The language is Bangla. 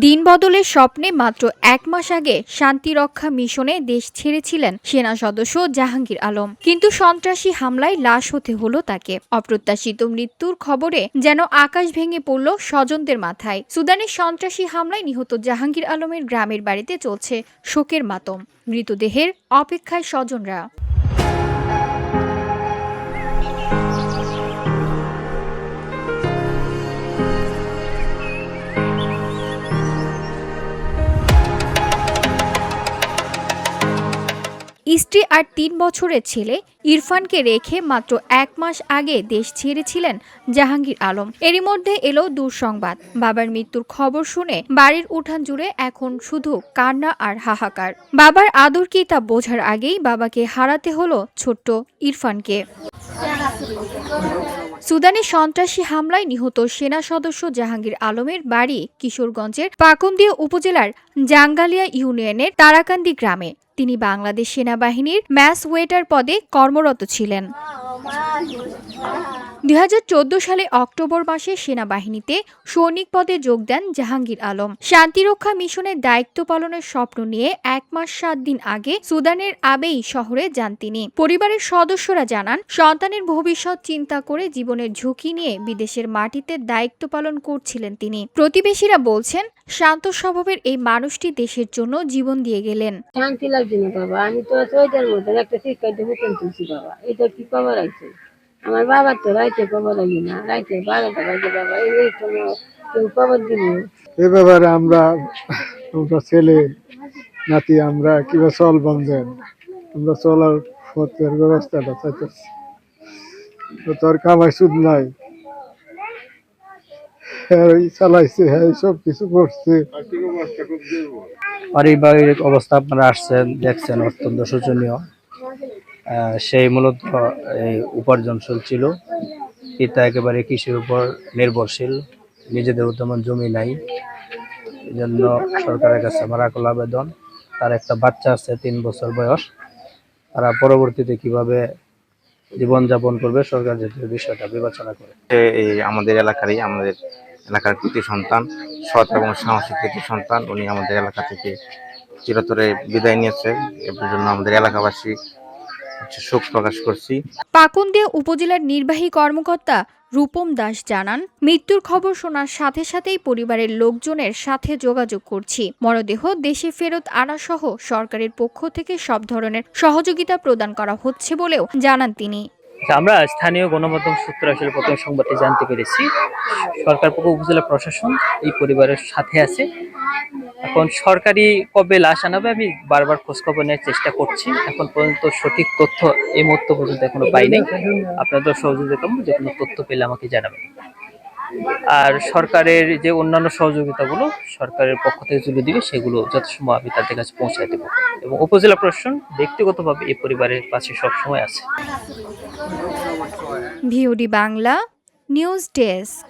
দিন বদলের স্বপ্নে মাত্র ১ মাস আগে শান্তিরক্ষা মিশনে দেশ ছেড়েছিলেন সেনা সদস্য জাহাঙ্গীর আলম, কিন্তু সন্ত্রাসী হামলায় লাশ হতে হলো তাকে। অপ্রত্যাশিত মৃত্যুর খবরে যেন আকাশ ভেঙে পড়ল স্বজনদের মাথায়। সুদানের সন্ত্রাসী হামলায় নিহত জাহাঙ্গীর আলমের গ্রামের বাড়িতে চলছে শোকের মাতম। মৃতদেহের অপেক্ষায় স্বজনরা। স্ত্রী আর ৩ বছরের ছেলে ইরফানকে রেখে মাত্র ১ মাস আগে দেশ ছেড়েছিলেন জাহাঙ্গীর আলম। এরই মধ্যে এলো দুঃসংবাদ। বাবার মৃত্যুর খবর শুনে বাড়ির উঠান জুড়ে এখন শুধু কান্না আর হাহাকার। বাবার আদর কি তা বোঝার আগেই বাবাকে হারাতে হলো ছোট্ট ইরফানকে। সুদানে সন্ত্রাসী হামলায় নিহত সেনা সদস্য জাহাঙ্গীর আলমের বাড়ি কিশোরগঞ্জের পাকুন্দিয়া উপজেলার জাঙ্গালিয়া ইউনিয়নের তারাকান্দি গ্রামে। তিনি বাংলাদেশ সেনাবাহিনীর ম্যাস ওয়েটার পদে কর্মরত ছিলেন। ২০১৪ সালে অক্টোবর মাসে সেনাবাহিনীতে সৈনিক পদে যোগ দেন জাহাঙ্গীর আলম। শান্তিরক্ষা মিশনের দায়িত্ব পালনের স্বপ্ন নিয়ে ১ মাস ৭ দিন আগে সুদানের আবেই শহরে যান তিনি। পরিবারের সদস্যরা জানান, সন্তানের ভবিষ্যৎ চিন্তা করে জীবনের ঝুঁকি নিয়ে বিদেশের মাটিতে দায়িত্ব পালন করছিলেন তিনি। প্রতিবেশীরা বলছেন, শান্ত স্বভাবের এই মানুষটি দেশের জন্য জীবন দিয়ে গেলেন। শান্তি লাগছে না বাবা, আমি তো সোয়েটার মধ্যে একটা শিক্ষার্থী হুকুম তুলছি বাবা, এটা কি খবর আছে? আমার বাবার তো রাইতে খবর লাগে না, রাইতে ১২টা বাজে বাবা, এই কোনো কেউ খবর দিব? এ ব্যাপারে আমরা ছেলে নাতি আমরা কিভাবে চলবাম দেন, আমরা চলার পথের ব্যবস্থাটা চাইতেছি। তোর কামাই সুদ নাই, চালাইছে, সব কিছু করছে। পারিবারিক অবস্থা আপনারা আসছেন, দেখছেন, অত্যন্ত শোচনীয়। সেই মূলত এই উপার্জনশীল ছিল। পিতা একেবারে কৃষির উপর নির্ভরশীল, নিজেদের তেমন জমি নাই। এই জন্য সরকারের কাছে আমার আকুল আবেদন, তার একটা বাচ্চা আছে ৩ বছর বয়স, তারা পরবর্তীতে কিভাবে জীবনযাপন করবে সরকার যাতে বিষয়টা বিবেচনা করে। আমাদের এলাকার কৃতি সন্তান, সৎ এবং সাহসী কৃতি সন্তান। উনি আমাদের এলাকা থেকে চিরতরে বিদায় নিয়েছে। এর জন্য আমাদের এলাকাবাসী শোক প্রকাশ করছি। পাকুন্দিয়া উপজেলার নির্বাহী কর্মকর্তা রূপম দাস জানান, মৃত্যুর খবর শোনার সাথে সাথেই পরিবারের লোকজনের সাথে যোগাযোগ করছি। মরদেহ দেশে ফেরত আনা সহ সরকারের পক্ষ থেকে সব ধরনের সহযোগিতা প্রদান করা হচ্ছে বলেও জানান তিনি। আমরা স্থানীয় গণমাধ্যম সূত্রে আসলে প্রথম সংবাদটি জানতে পেরেছি। সরকার পক্ষ উপজেলা প্রশাসন এই পরিবারের সাথে আছে। এখন সরকারি কবে লাশ আনাবে আমি বারবার খোঁজখবর নেওয়ার চেষ্টা করছি। এখন পর্যন্ত সঠিক তথ্য এই মুহূর্ত পর্যন্ত এখনো পাইনি। আপনাদের সহযোগিতা যে কোনো তথ্য পেলে আমাকে জানাবেন। আর সরকারের যে অন্যান্য সহযোগিতাগুলো সরকারের পক্ষ থেকে তুলে দিবে, সেগুলো যথাসময় আমি তাদের কাছে পৌঁছায় দেবো। এবং উপজেলা প্রশাসন ব্যক্তিগতভাবে এই পরিবারের পাশে সবসময় আছে। VOD Bangla news desk.